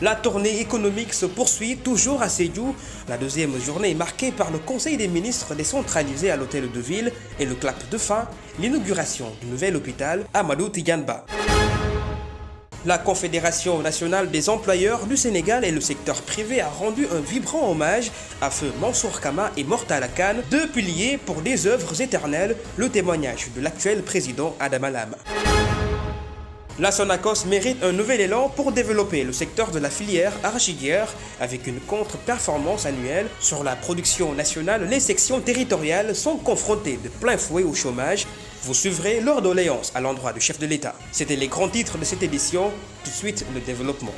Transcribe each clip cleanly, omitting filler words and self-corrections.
La tournée économique se poursuit toujours à Sédhiou. La deuxième journée est marquée par le Conseil des ministres décentralisé à l'hôtel de ville et le clap de fin, l'inauguration du nouvel hôpital Amadou Tidiane Ba. La Confédération nationale des employeurs du Sénégal et le secteur privé a rendu un vibrant hommage à feu Mansour Kama et Mortala Kane, deux piliers pour des œuvres éternelles, le témoignage de l'actuel président Adama Lam. La Sonacos mérite un nouvel élan pour développer le secteur de la filière arachidière avec une contre-performance annuelle sur la production nationale. Les sections territoriales sont confrontées de plein fouet au chômage. Vous suivrez leurs doléances à l'endroit du chef de l'État. C'était les grands titres de cette édition. Tout de suite, le développement.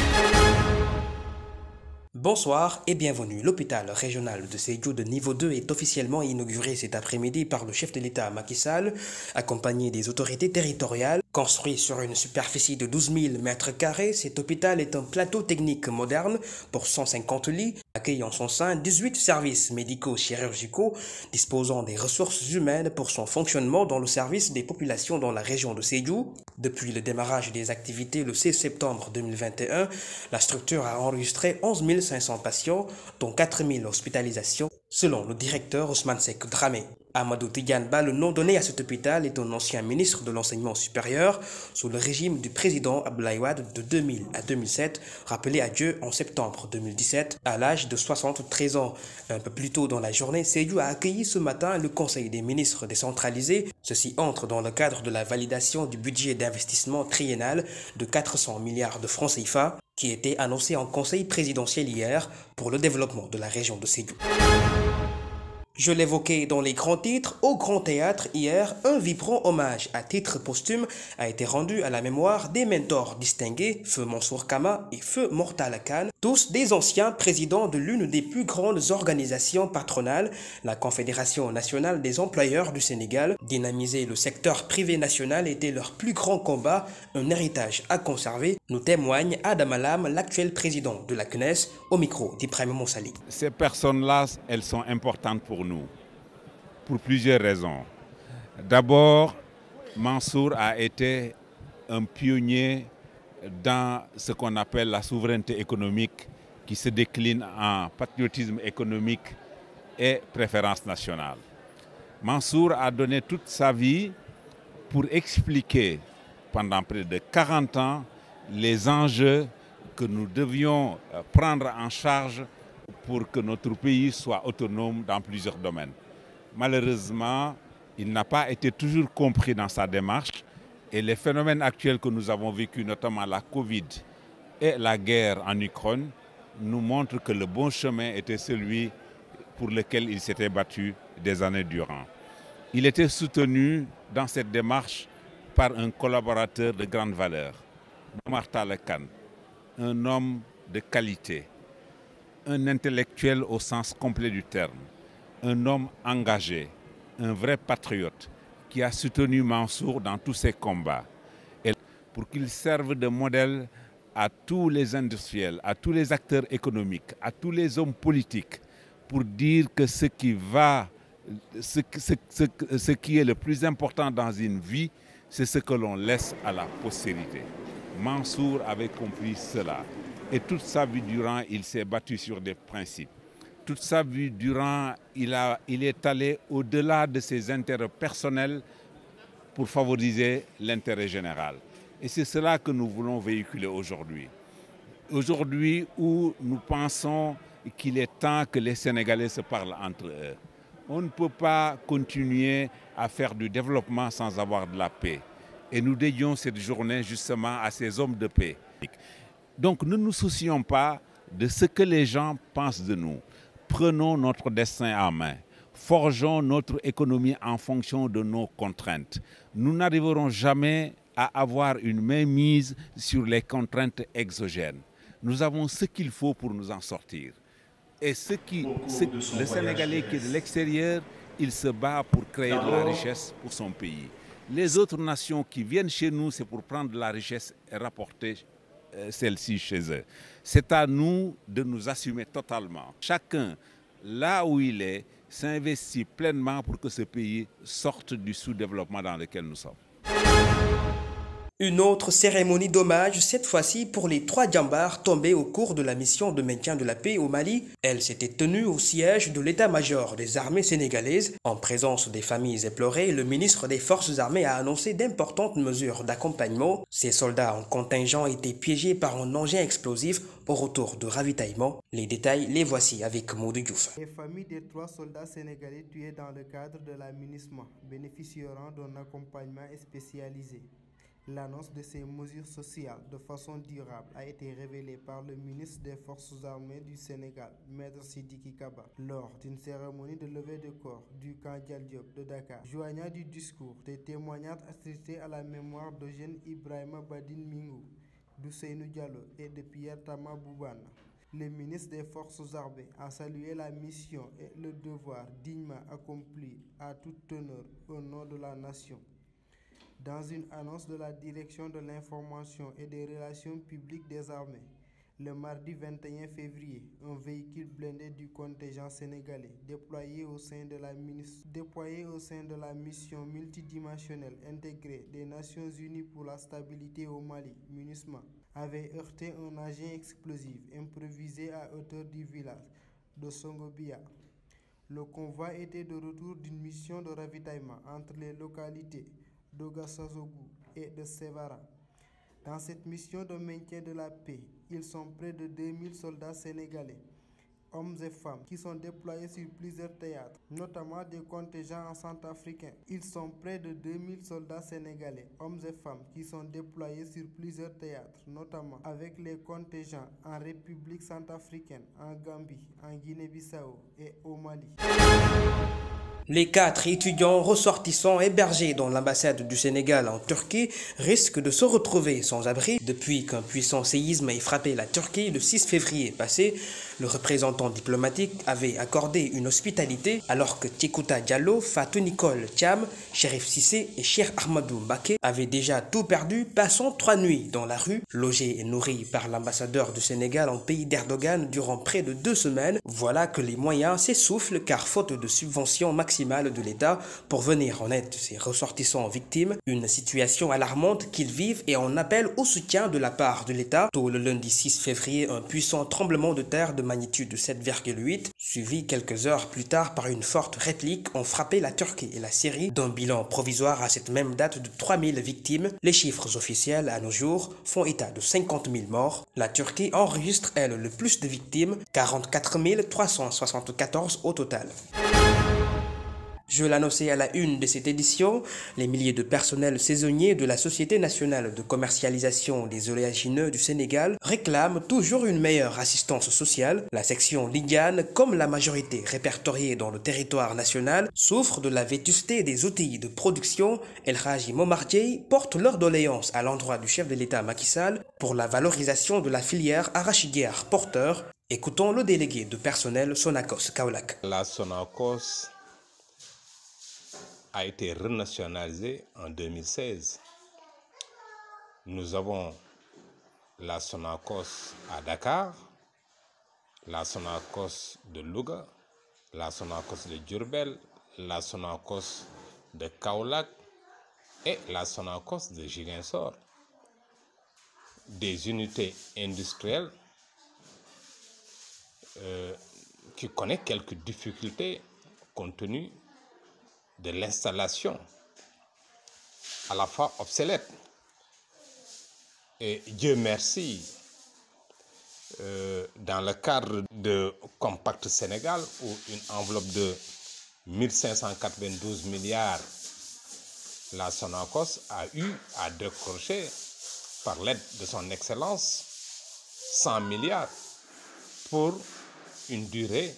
Bonsoir et bienvenue. L'hôpital régional de Sédhiou de niveau 2 est officiellement inauguré cet après-midi par le chef de l'État Macky Sall, accompagné des autorités territoriales. Construit sur une superficie de 12 000 m², cet hôpital est un plateau technique moderne pour 150 lits, accueillant en son sein 18 services médico-chirurgicaux, disposant des ressources humaines pour son fonctionnement dans le service des populations dans la région de Sédhiou. Depuis le démarrage des activités le 16 septembre 2021, la structure a enregistré 11 500 patients, dont 4 000 hospitalisations, selon le directeur Ousmane Seck Dramé. Amadou Tidiane Ba, le nom donné à cet hôpital, est un ancien ministre de l'enseignement supérieur sous le régime du président Abdoulaye Wade de 2000 à 2007, rappelé à Dieu en septembre 2017 à l'âge de 73 ans. Un peu plus tôt dans la journée, Sédhiou a accueilli ce matin le Conseil des ministres décentralisé. Ceci entre dans le cadre de la validation du budget d'investissement triennal de 400 milliards de francs CFA qui était annoncé en conseil présidentiel hier pour le développement de la région de Sédhiou. Je l'évoquais dans les grands titres, au Grand Théâtre hier, un vibrant hommage à titre posthume a été rendu à la mémoire des mentors distingués, Feu Mansour Kama et Feu Mortala Kane, tous des anciens présidents de l'une des plus grandes organisations patronales, la Confédération nationale des employeurs du Sénégal. Dynamiser le secteur privé national était leur plus grand combat, un héritage à conserver, nous témoigne Adama Lam, l'actuel président de la CNES, au micro d'Ibrahima Moussali. Ces personnes-là, elles sont importantes pour nous, pour plusieurs raisons. D'abord, Mansour a été un pionnier dans ce qu'on appelle la souveraineté économique qui se décline en patriotisme économique et préférence nationale. Mansour a donné toute sa vie pour expliquer pendant près de 40 ans les enjeux que nous devions prendre en charge pour que notre pays soit autonome dans plusieurs domaines. Malheureusement, il n'a pas été toujours compris dans sa démarche et les phénomènes actuels que nous avons vécus, notamment la Covid et la guerre en Ukraine, nous montrent que le bon chemin était celui pour lequel il s'était battu des années durant. Il était soutenu dans cette démarche par un collaborateur de grande valeur, Mortala Kane, un homme de qualité, un intellectuel au sens complet du terme, un homme engagé, un vrai patriote qui a soutenu Mansour dans tous ses combats. Et pour qu'il serve de modèle à tous les industriels, à tous les acteurs économiques, à tous les hommes politiques, pour dire que ce qui est le plus important dans une vie, c'est ce que l'on laisse à la postérité. Mansour avait compris cela. Et toute sa vie durant, il s'est battu sur des principes. Toute sa vie durant, il est allé au-delà de ses intérêts personnels pour favoriser l'intérêt général. Et c'est cela que nous voulons véhiculer aujourd'hui. Aujourd'hui où nous pensons qu'il est temps que les Sénégalais se parlent entre eux. On ne peut pas continuer à faire du développement sans avoir de la paix. Et nous dédions cette journée justement à ces hommes de paix. Donc ne nous soucions pas de ce que les gens pensent de nous. Prenons notre destin en main. Forgeons notre économie en fonction de nos contraintes. Nous n'arriverons jamais à avoir une mainmise sur les contraintes exogènes. Nous avons ce qu'il faut pour nous en sortir. Et le Sénégalais qui est de l'extérieur, il se bat pour créer de la richesse pour son pays. Les autres nations qui viennent chez nous, c'est pour prendre de la richesse et rapporter celle-ci chez eux. C'est à nous de nous assumer totalement. Chacun, là où il est, s'investit pleinement pour que ce pays sorte du sous-développement dans lequel nous sommes. Une autre cérémonie d'hommage, cette fois-ci pour les 3 djambars tombés au cours de la mission de maintien de la paix au Mali. Elle s'était tenue au siège de l'état-major des armées sénégalaises. En présence des familles éplorées, le ministre des Forces armées a annoncé d'importantes mesures d'accompagnement. Ces soldats en contingent étaient piégés par un engin explosif au retour de ravitaillement. Les détails, les voici avec Maudou Diouf. Les familles des 3 soldats sénégalais tués dans le cadre de la MINUSMA bénéficieront d'un accompagnement spécialisé. L'annonce de ces mesures sociales de façon durable a été révélée par le ministre des Forces armées du Sénégal, Maître Sidiki Kaba, lors d'une cérémonie de levée de corps du camp Dial Diop de Dakar. Joignant du discours des témoignages attribués à la mémoire d'Eugène Ibrahima Badine Mingou, d'Ousseynou Diallo et de Pierre Tama Boubane. Le ministre des Forces armées a salué la mission et le devoir dignement accompli à toute honneur au nom de la nation. Dans une annonce de la Direction de l'information et des relations publiques des armées, le mardi 21 février, un véhicule blindé du contingent sénégalais déployé au sein de la mission multidimensionnelle intégrée des Nations Unies pour la stabilité au Mali, MINUSMA, avait heurté un engin explosif improvisé à hauteur du village de Songobia. Le convoi était de retour d'une mission de ravitaillement entre les localités d'Ogassazougou et de Sévara. Dans cette mission de maintien de la paix, ils sont près de 2000 soldats sénégalais, hommes et femmes, qui sont déployés sur plusieurs théâtres, notamment des contingents en centrafricain. Ils sont près de 2000 soldats sénégalais, hommes et femmes, qui sont déployés sur plusieurs théâtres, notamment avec les contingents en République centrafricaine, en Gambie, en Guinée-Bissau et au Mali. Les 4 étudiants ressortissants hébergés dans l'ambassade du Sénégal en Turquie risquent de se retrouver sans abri. Depuis qu'un puissant séisme ait frappé la Turquie le 6 février passé, le représentant diplomatique avait accordé une hospitalité alors que Tchekouta Diallo, Fatou Nicole Thiam, Chérif Cissé et Cheikh Ahmadou Mbaké avaient déjà tout perdu, passant 3 nuits dans la rue, logés et nourris par l'ambassadeur du Sénégal en pays d'Erdogan durant près de 2 semaines. Voilà que les moyens s'essoufflent car faute de subventions maximales de l'État pour venir en aide de ces ressortissants victimes, une situation alarmante qu'ils vivent et en appel au soutien de la part de l'État. Tôt le lundi 6 février, un puissant tremblement de terre de magnitude 7,8, suivi quelques heures plus tard par une forte réplique, ont frappé la Turquie et la Syrie, d'un bilan provisoire à cette même date de 3000 victimes. Les chiffres officiels à nos jours font état de 50 000 morts. La Turquie enregistre, elle, le plus de victimes, 44 374 au total. Je l'annonçais à la une de cette édition, les milliers de personnels saisonniers de la Société nationale de commercialisation des oléagineux du Sénégal réclament toujours une meilleure assistance sociale. La section Lindiane, comme la majorité répertoriée dans le territoire national, souffre de la vétusté des outils de production. El Hadji Momar Dieye porte leur doléance à l'endroit du chef de l'État Macky Sall pour la valorisation de la filière arachidière porteur. Écoutons le délégué de personnel Sonacos Kaolack. La Sonacos a été renationalisée en 2016. Nous avons la Sonacos à Dakar, la Sonacos de Louga, la Sonacos de Diourbel, la Sonacos de Kaolack et la Sonacos de Ziguinchor. Des unités industrielles qui connaissent quelques difficultés compte tenu de l'installation à la fois obsolète. Et Dieu merci, dans le cadre de Compact Sénégal, où une enveloppe de 1592 milliards, la Sonacos a eu à décrocher, par l'aide de son Excellence, 100 milliards pour une durée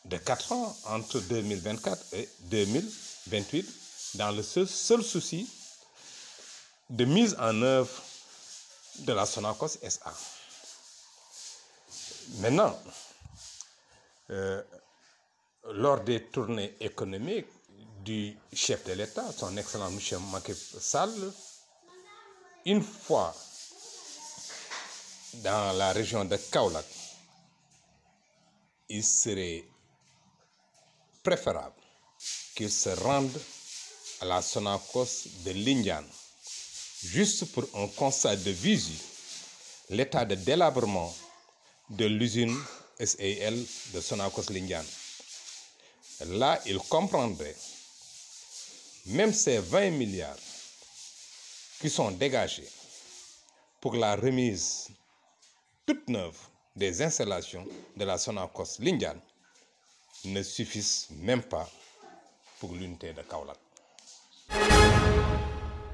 de 4 ans, entre 2024 et 2028, dans le seul souci de mise en œuvre de la Sonacos SA. Maintenant, lors des tournées économiques du chef de l'État, son Excellence M. Macky Sall, une fois dans la région de Kaolack, il serait préférable qu'il se rende à la Sonacos de Lindiane Juste pour un constat de visu, l'état de délabrement de l'usine SAL de Sonacos Lindiane. Là, il comprendrait même ces 20 milliards qui sont dégagés pour la remise toute neuve des installations de la Sonacos Lindiane ne suffisent même pas pour l'unité de Kaolack.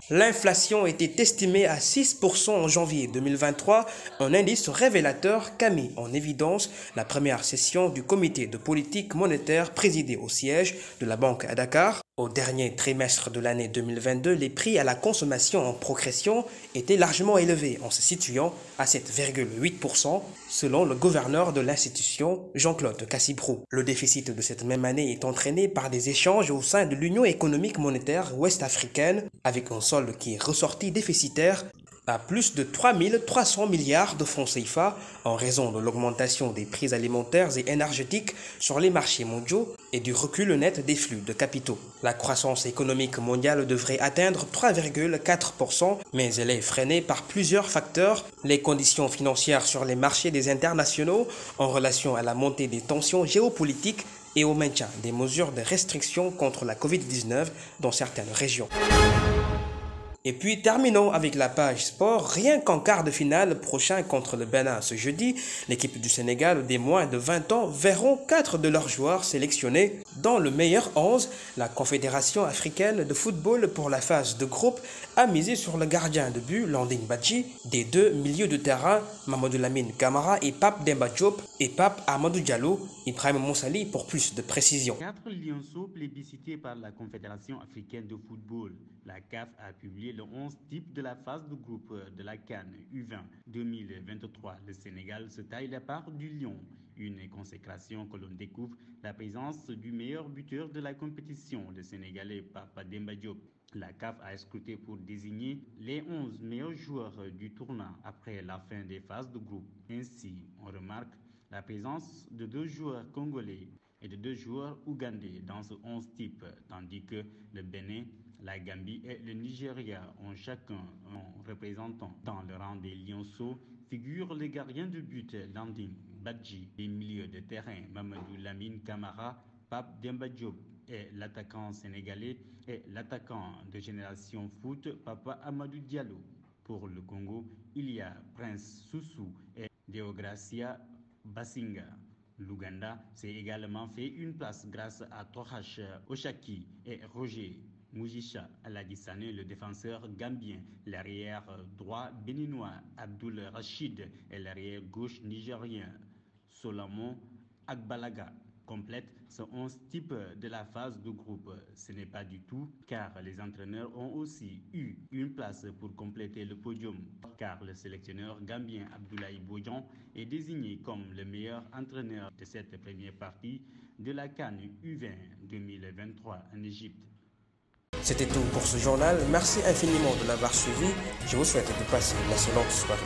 L'inflation était estimée à 6% en janvier 2023, un indice révélateur qu'a mis en évidence la première session du comité de politique monétaire présidé au siège de la Banque à Dakar. Au dernier trimestre de l'année 2022, les prix à la consommation en progression étaient largement élevés en se situant à 7,8% selon le gouverneur de l'institution, Jean-Claude Cassibrou. Le déficit de cette même année est entraîné par des échanges au sein de l'Union économique monétaire ouest-africaine avec un solde qui est ressorti déficitaire à plus de 3 300 milliards de francs CFA en raison de l'augmentation des prix alimentaires et énergétiques sur les marchés mondiaux et du recul net des flux de capitaux. La croissance économique mondiale devrait atteindre 3,4%, mais elle est freinée par plusieurs facteurs, les conditions financières sur les marchés des internationaux en relation à la montée des tensions géopolitiques et au maintien des mesures de restriction contre la Covid-19 dans certaines régions. Et puis terminons avec la page sport. Rien qu'en quart de finale prochain contre le Bénin ce jeudi, l'équipe du Sénégal des moins de 20 ans verront 4 de leurs joueurs sélectionnés dans le meilleur 11. La Confédération africaine de football pour la phase de groupe a misé sur le gardien de but Landing Badji, des deux milieux de terrain Mamadou Lamine Camara et Pape Demba Diop et Pape Amadou Diallo, Ibrahim Moussali pour plus de précision. 4 lionceaux plébiscités par la Confédération africaine de football. La CAF a publié le 11 type de la phase de groupe de la CAN U20 2023. Le Sénégal se taille la part du lion. Une consécration que l'on découvre la présence du meilleur buteur de la compétition, le Sénégalais Pape Demba Diop. La CAF a scruté pour désigner les 11 meilleurs joueurs du tournoi après la fin des phases de groupe. Ainsi, on remarque la présence de 2 joueurs congolais et de 2 joueurs ougandais dans ce 11 type, tandis que le Bénin, la Gambie et le Nigeria ont chacun un représentant. Dans le rang des lionceaux figurent les gardiens de but Landing Badji, les milieux de terrain Mamadou Lamine Camara, Pape Demba Diop et l'attaquant sénégalais et l'attaquant de Génération Foot Papa Amadou Diallo. Pour le Congo, il y a Prince Soussou et Deogracia Basinga. L'Ouganda s'est également fait une place grâce à Tohash Oshaki et Roger Mujisha Aladissane, le défenseur gambien, l'arrière droit béninois Abdul Rachid et l'arrière gauche nigérien Solomon Agbalaga complète ce 11 type de la phase de groupe. Ce n'est pas du tout, car les entraîneurs ont aussi eu une place pour compléter le podium, car le sélectionneur gambien Abdoulaye Bodian est désigné comme le meilleur entraîneur de cette première partie de la CAN U20 2023 en Égypte. C'était tout pour ce journal. Merci infiniment de l'avoir suivi. Je vous souhaite de passer une excellente soirée.